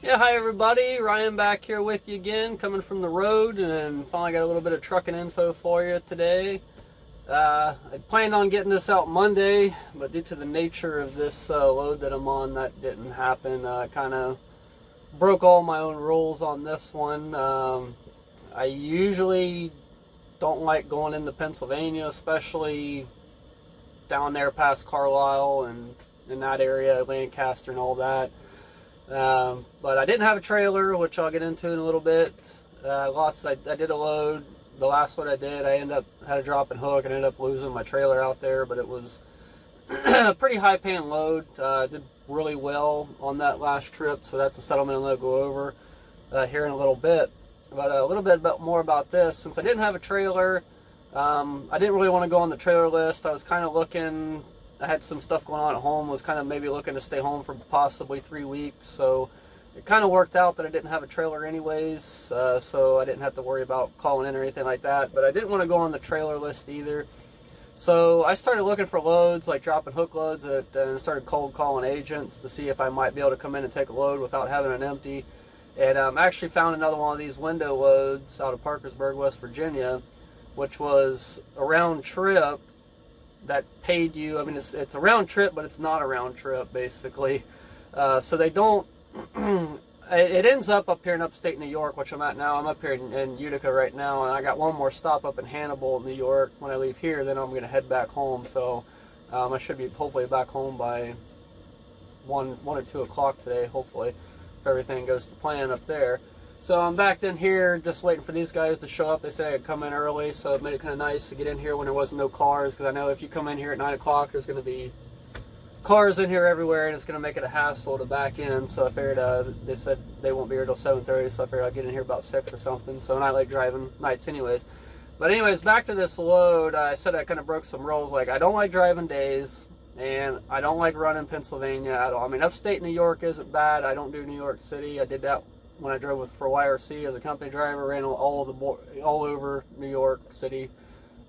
Yeah, hi everybody. Ryan back here with you again, coming from the road, and finally got a little bit of trucking info for you today. I planned on getting this out Monday, but due to the nature of this load that I'm on, that didn't happen. Kind of broke all my own rules on this one. I usually don't like going into Pennsylvania, especially down there past Carlisle and in that area, Lancaster and all that. But I didn't have a trailer, which I'll get into in a little bit. I did a load. The last load I did, I had a drop and hook and ended up losing my trailer out there, but it was a pretty high paying load. Did really well on that last trip, so that's a settlement I'll go over here in a little bit. But a little bit more about this. Since I didn't have a trailer, I didn't really want to go on the trailer list. I was kind of looking. I had some stuff going on at home, was kind of maybe looking to stay home for possibly 3 weeks, so it kind of worked out that I didn't have a trailer anyways, so I didn't have to worry about calling in or anything like that, but I didn't want to go on the trailer list either. So I started looking for loads, like drop and hook loads, and started cold calling agents to see if I might be able to come in and take a load without having an empty, and I actually found another one of these window loads out of Parkersburg, West Virginia, which was a round trip that paid you. I mean, it's a round trip, but it's not a round trip basically. So they don't. It ends up here in upstate New York, which I'm at now. I'm up here in Utica right now, and I got one more stop up in Hannibal, New York. When I leave here, then I'm going to head back home. So I should be hopefully back home by 1 or 2 o'clock today, hopefully, if everything goes to plan up there. So I'm back in here just waiting for these guys to show up. They said I'd come in early, so it made it kind of nice to get in here when there wasn't no cars, because I know if you come in here at 9 o'clock, there's going to be cars in here everywhere, and it's going to make it a hassle to back in. So I figured, they said they won't be here till 7:30, so I figured I'd get in here about 6 or something. So, and I like driving nights anyways. But anyways, back to this load. I said I kind of broke some rules. Like, I don't like driving days, and I don't like running Pennsylvania at all. I mean, upstate New York isn't bad. I don't do New York City. I did that when I drove for YRC as a company driver. Ran all over New York City,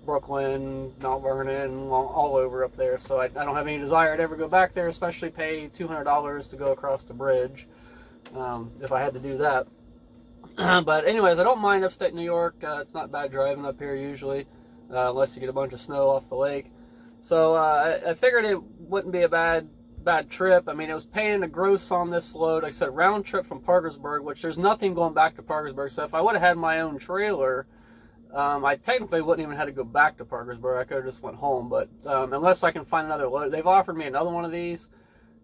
Brooklyn, Mount Vernon, all over up there. So I don't have any desire to ever go back there, especially pay $200 to go across the bridge if I had to do that. But anyways, I don't mind upstate New York. It's not bad driving up here usually, unless you get a bunch of snow off the lake. So I figured it wouldn't be a bad trip. I mean, it was paying the gross on this load. Like I said, round trip from Parkersburg, which there's nothing going back to Parkersburg. So if I would have had my own trailer, I technically wouldn't even have to go back to Parkersburg. I could have just went home. But unless I can find another load, they've offered me another one of these.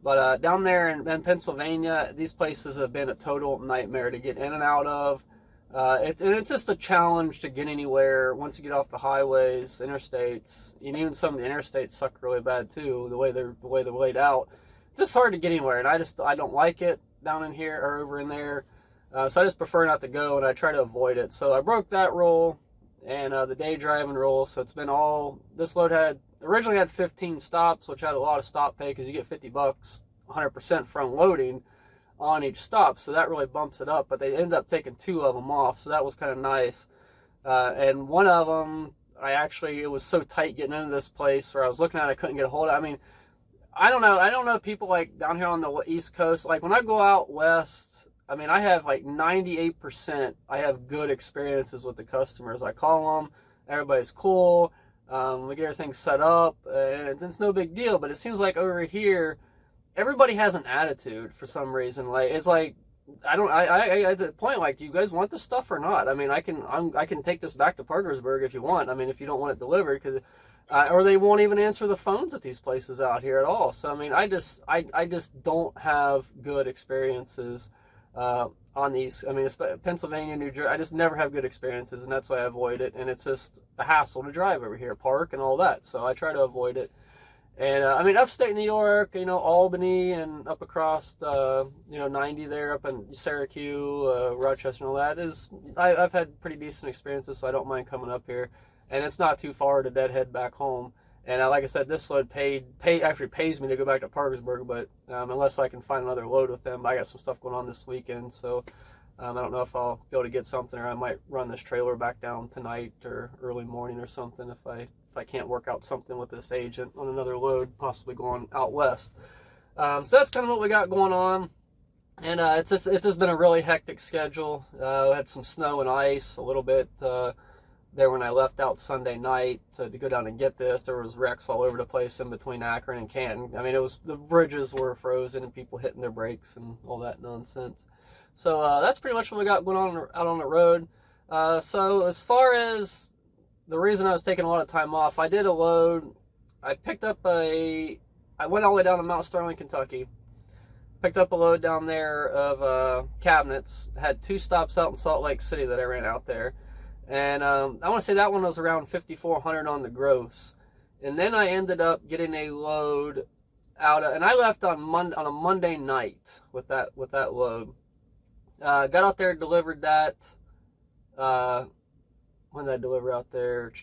But down there in Pennsylvania, these places have been a total nightmare to get in and out of. And it's just a challenge to get anywhere once you get off the highways, interstates, and even some of the interstates suck really bad too. The way they're laid out, it's just hard to get anywhere, and I don't like it down in here or over in there. So I just prefer not to go, and I try to avoid it. So I broke that rule and the day driving rule. So it's been this load originally had 15 stops, which had a lot of stop pay because you get $50, 100% front loading on each stop, so that really bumps it up. But they ended up taking 2 of them off, so that was kind of nice. And one of them, it was so tight getting into this place where I was looking at it, I couldn't get a hold of it. I mean, I don't know people like down here on the East Coast, like when I go out west, I mean, I have like 98%, I have good experiences with the customers. I call them, everybody's cool, we get everything set up, and it's no big deal. But it seems like over here, everybody has an attitude for some reason. Like, it's like, I at the point, like, do you guys want this stuff or not? I mean, I can take this back to Parkersburg if you want. I mean, if you don't want it delivered, because or they won't even answer the phones at these places out here at all. So I mean, I just don't have good experiences on these. I mean, Pennsylvania, New Jersey, I just never have good experiences, and that's why I avoid it. And it's just a hassle to drive over here, park and all that. So I try to avoid it. And I mean, upstate New York, Albany and up across, 90 there, up in Syracuse, Rochester and all that I've had pretty decent experiences, so I don't mind coming up here. And it's not too far to deadhead back home. And like I said, this load actually pays me to go back to Parkersburg, but unless I can find another load with them, I got some stuff going on this weekend, so I don't know if I'll be able to get something, or I might run this trailer back down tonight or early morning or something if I can't work out something with this agent on another load, possibly going out west. So that's kind of what we got going on. And it's just been a really hectic schedule. We had some snow and ice a little bit there when I left out Sunday night to go down and get this. There was wrecks all over the place in between Akron and Canton. I mean, it was, the bridges were frozen and people hitting their brakes and all that nonsense. So that's pretty much what we got going on out on the road. So as far as the reason I was taking a lot of time off, I did a load. I went all the way down to Mount Sterling, Kentucky. Picked up a load down there of cabinets. Had 2 stops out in Salt Lake City that I ran out there. And I want to say that one was around 5,400 on the gross. And then I ended up getting a load out of, and I left on a Monday night with that load. Got out there, delivered that. When did I deliver out there?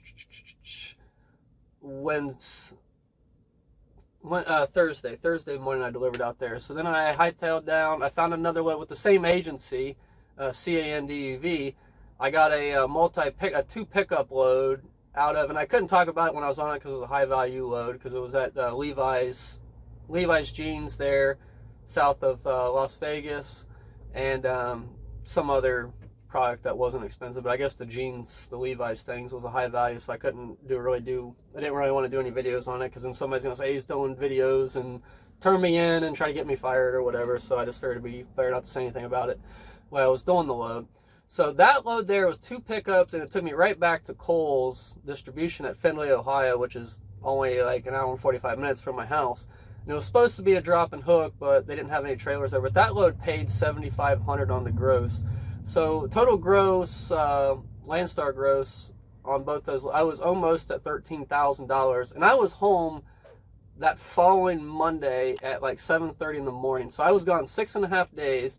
Thursday morning I delivered out there. So then I hightailed down. I found another load with the same agency, CANDUV. I got a 2 pickup load out of, and I couldn't talk about it when I was on it because it was a high value load, because it was at Levi's Jeans there, south of Las Vegas, and some other product that wasn't expensive. But I guess the Levi's things was a high value, so I didn't really want to do any videos on it, because then somebody's gonna say he's doing videos and turn me in and try to get me fired or whatever. So I just figured it'd be better not to say anything about it while I was doing the load. So that load there was 2 pickups, and it took me right back to Kohl's distribution at Findlay, Ohio, which is only like an hour and 45 minutes from my house. And it was supposed to be a drop and hook, but they didn't have any trailers there. But that load paid $7,500 on the gross. So total gross, Landstar gross on both those, I was almost at $13,000, and I was home that following Monday at like 7:30 in the morning. So I was gone 6.5 days.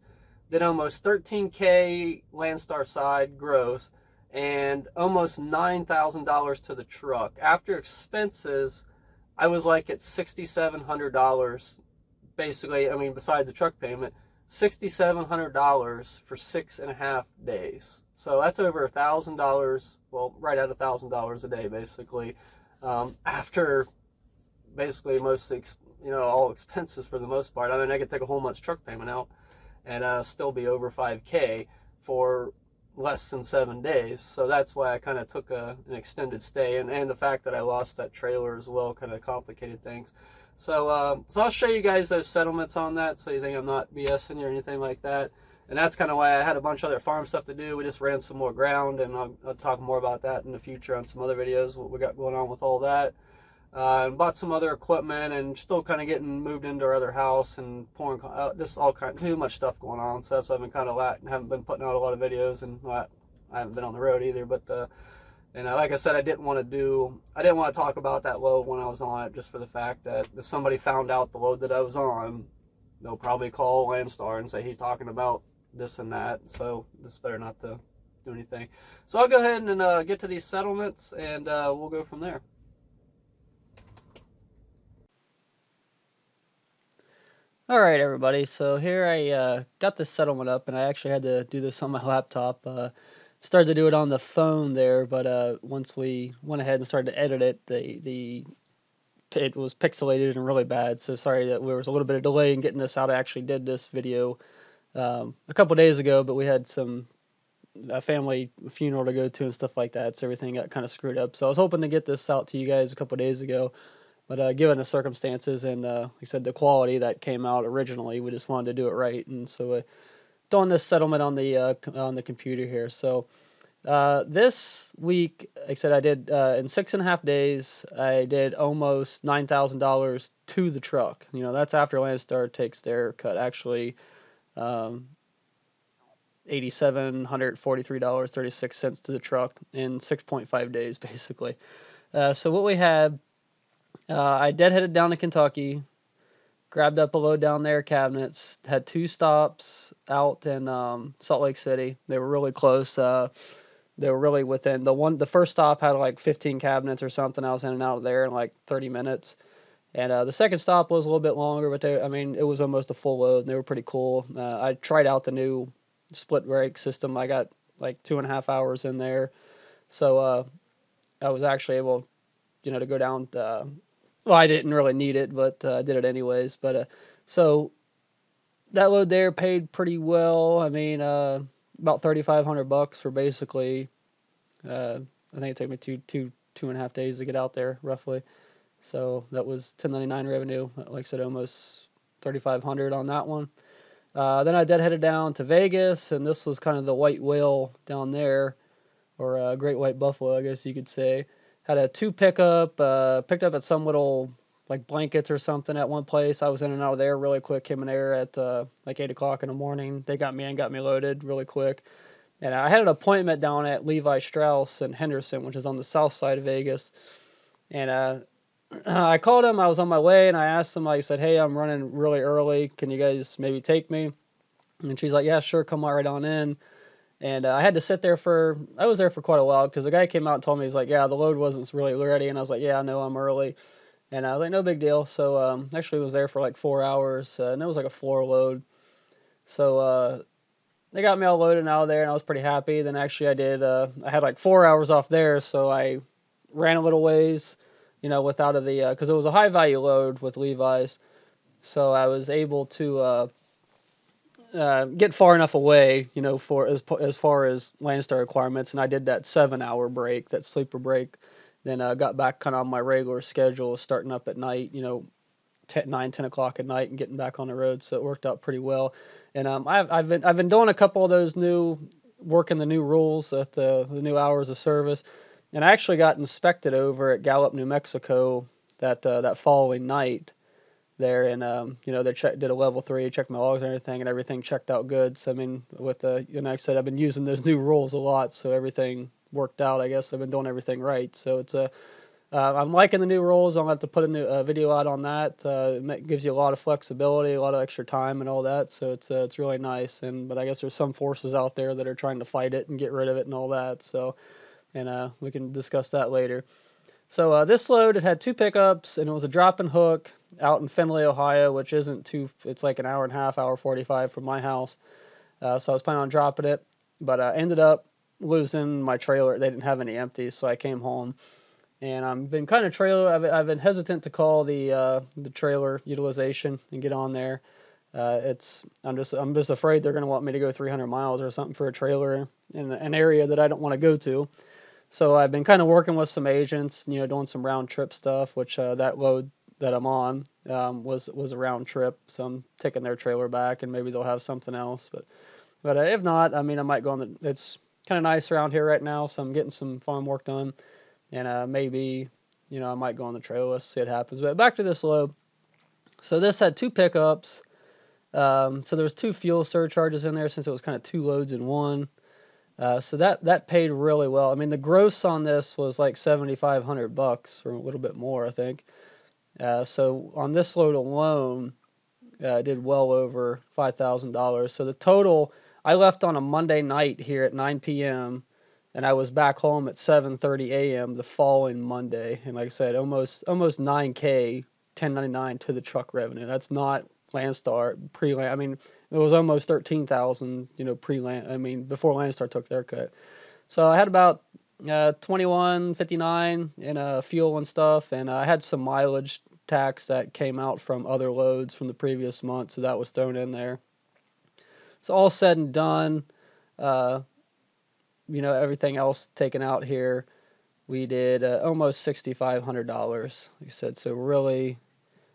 Did almost $13K Landstar side gross, and almost $9,000 to the truck. After expenses, I was like at $6,700, basically. I mean, besides the truck payment, $6,700 for 6.5 days. So that's over $1,000. Well, right at $1,000 a day, basically. After basically all expenses for the most part. I mean, I could take a whole month's truck payment out and still be over 5K for less than 7 days. So that's why I kind of took an extended stay, and the fact that I lost that trailer as well kind of complicated things. So I'll show you guys those settlements on that, so you think I'm not BSing you or anything like that. And that's kind of why I had a bunch of other farm stuff to do. We just ran some more ground, and I'll talk more about that in the future on some other videos, what we got going on with all that. And bought some other equipment, and still kind of getting moved into our other house and pouring just all kind of too much stuff going on. So that's why I've been kind of haven't been putting out a lot of videos, and I haven't been on the road either. But like I said, I didn't want to talk about that load when I was on it, just for the fact that if somebody found out the load that I was on, they'll probably call Landstar and say he's talking about this and that. So it's better not to do anything. So I'll go ahead and get to these settlements, and we'll go from there. All right, everybody. So here I got this settlement up, and I actually had to do this on my laptop. Started to do it on the phone there, but once we went ahead and started to edit it, it was pixelated and really bad. So sorry that there was a little bit of delay in getting this out. I actually did this video a couple days ago, but we had a family funeral to go to and stuff like that, so everything got kind of screwed up. So I was hoping to get this out to you guys a couple days ago. But given the circumstances and, like I said, the quality that came out originally, we just wanted to do it right. And so doing this settlement on the computer here. So this week, like I said, I did in 6.5 days, I did almost $9,000 to the truck. That's after Landstar takes their cut. Actually, $8,743.36 to the truck in 6.5 days, basically. So what we had. I deadheaded down to Kentucky, grabbed up a load down there, cabinets, had 2 stops out in Salt Lake City. They were really close. They were really within. The first stop had like 15 cabinets or something. I was in and out of there in like 30 minutes. And the second stop was a little bit longer, but it was almost a full load, and they were pretty cool. I tried out the new split brake system. I got like 2.5 hours in there. So I was actually able, to go down. Well, I didn't really need it, but I did it anyways. But so that load there paid pretty well. I mean, about $3,500 for basically. I think it took me two and a half days to get out there roughly. So that was 1099 revenue. Like I said, almost 3,500 on that one. Then I headed down to Vegas, and this was kind of the white whale down there, or great white buffalo, I guess you could say. Had a two pickup, picked up at some little like blankets or something at one place. I was in and out of there really quick. Came in there at like 8 o'clock in the morning. They got me in, got me loaded really quick. And I had an appointment down at Levi Strauss in Henderson, which is on the south side of Vegas. And I called him. I was on my way, and I asked him. I said, "Hey, I'm running really early. Can you guys maybe take me?" And she's like, "Yeah, sure. Come right on in." And I had to sit there I was there for quite a while because the guy came out and told me, he's like, "Yeah, the load wasn't really ready." And I was like, "Yeah, I know, I'm early." And I was like, "No big deal." So actually was there for like 4 hours, and it was like a floor load. So they got me all loaded and out of there, and I was pretty happy. Then actually I had like 4 hours off there, so I ran a little ways, with out of the, because it was a high value load with Levi's. So I was able to get far enough away, for as far as Landstar requirements, and I did that 7 hour break, that sleeper break. Then got back kind of on my regular schedule, starting up at night, 10 o'clock at night and getting back on the road. So it worked out pretty well. And I've been doing a couple of those working the new rules at the new hours of service, and I actually got inspected over at Gallup, New Mexico that following night there, and they did a level 3, checked my logs and everything checked out good. So I mean, like I said, I've been using those new rules a lot, so everything worked out. I guess I've been doing everything right. So I'm liking the new rules. I'll have to put a new video out on that. It gives you a lot of flexibility, a lot of extra time, and all that. So it's really nice. But I guess there's some forces out there that are trying to fight it and get rid of it and all that. So, and we can discuss that later. So this load, it had two pickups, and it was a drop and hook out in Findlay, Ohio, which isn't too. It's like an hour and a half, hour 45 from my house. So I was planning on dropping it, but I ended up losing my trailer. They didn't have any empties, so I came home. And I've been kind of I've been hesitant to call the trailer utilization and get on there. I'm just afraid they're going to want me to go 300 miles or something for a trailer in an area that I don't want to go to. So I've been kind of working with some agents, doing some round trip stuff, which that load that I'm on was a round trip. So I'm taking their trailer back, and maybe they'll have something else. But if not, I mean, I might go on it's kind of nice around here right now, so I'm getting some farm work done. And maybe, I might go on the trailer list, see what happens. But back to this load. So this had two pickups. So there was two fuel surcharges in there since it was kind of two loads in one. So that paid really well. I mean, the gross on this was like $7,500 or a little bit more, I think. So on this load alone, I did well over $5,000. So the total, I left on a Monday night here at 9 p.m. and I was back home at 7:30 a.m. the following Monday. And like I said, almost 9K 1099 to the truck revenue. That's not Landstar pre-land. I mean, it was almost 13,000, pre-land. I mean, before Landstar took their cut. So I had about 21.59 in fuel and stuff, and I had some mileage tax that came out from other loads from the previous month, so that was thrown in there. So all said and done, everything else taken out here, we did almost $6,500, like I said. So really,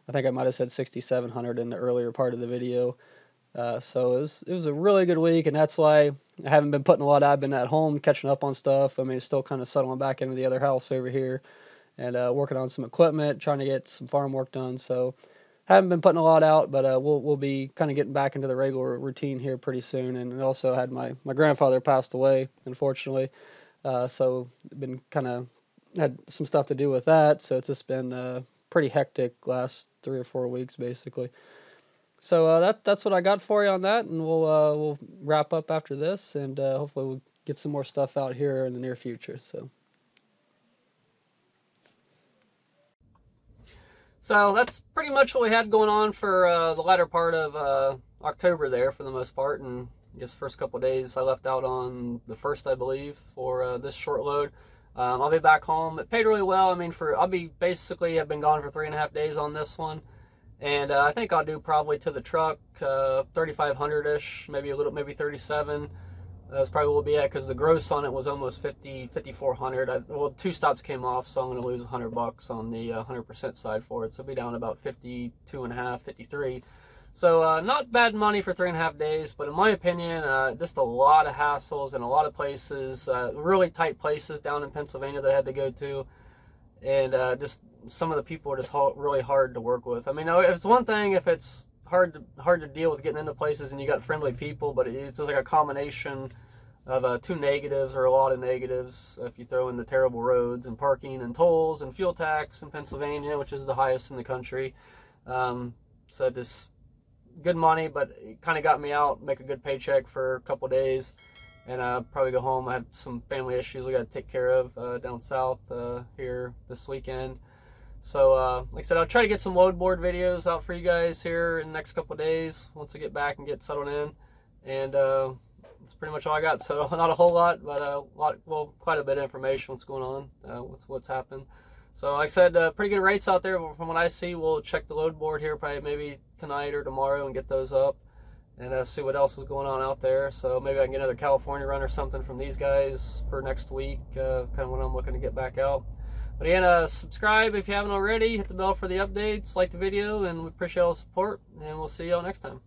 I think I might have said 6,700 in the earlier part of the video. So it was a really good week, and that's why I haven't been putting a lot. I've been at home catching up on stuff. I mean, still kind of settling back into the other house over here, and working on some equipment, trying to get some farm work done. So haven't been putting a lot out, but we'll be kind of getting back into the regular routine here pretty soon. And also had my grandfather passed away, unfortunately. So been kind of had some stuff to do with that. So it's just been pretty hectic last 3 or 4 weeks, basically. So that's what I got for you on that, and we'll wrap up after this, and hopefully we'll get some more stuff out here in the near future. So that's pretty much what we had going on for the latter part of October there, for the most part, and I guess the first couple of days I left out on the 1st, I believe, for this short load. I'll be back home. It paid really well. I mean, I've been gone for 3.5 days on this one. And I think I'll do probably to the truck 3,500-ish, maybe 37. That's probably what we'll be at, because the gross on it was almost 5,400. Well, 2 stops came off, so I'm going to lose $100 on the 100% side for it. So it'll be down about 52 and a half, 53. So not bad money for 3.5 days, but in my opinion, just a lot of hassles in a lot of places, really tight places down in Pennsylvania that I had to go to, and just some of the people are just really hard to work with. I mean, it's one thing if it's hard to deal with getting into places and you got friendly people, but it's just like a combination of 2 negatives, or a lot of negatives, if you throw in the terrible roads and parking and tolls and fuel tax in Pennsylvania, which is the highest in the country. So just good money, but it kind of got me out, make a good paycheck for a couple days, and probably go home. I have some family issues we got to take care of down south here this weekend. So like I said, I'll try to get some load board videos out for you guys here in the next couple of days once I get back and get settled in. And that's pretty much all I got. So not a whole lot, but quite a bit of information what's going on, what's happened. So like I said, pretty good rates out there from what I see. We'll check the load board here probably maybe tonight or tomorrow and get those up, and see what else is going on out there. So maybe I can get another California run or something from these guys for next week, kind of when I'm looking to get back out. But again, subscribe if you haven't already, hit the bell for the updates, like the video, and we appreciate all the support, and we'll see y'all next time.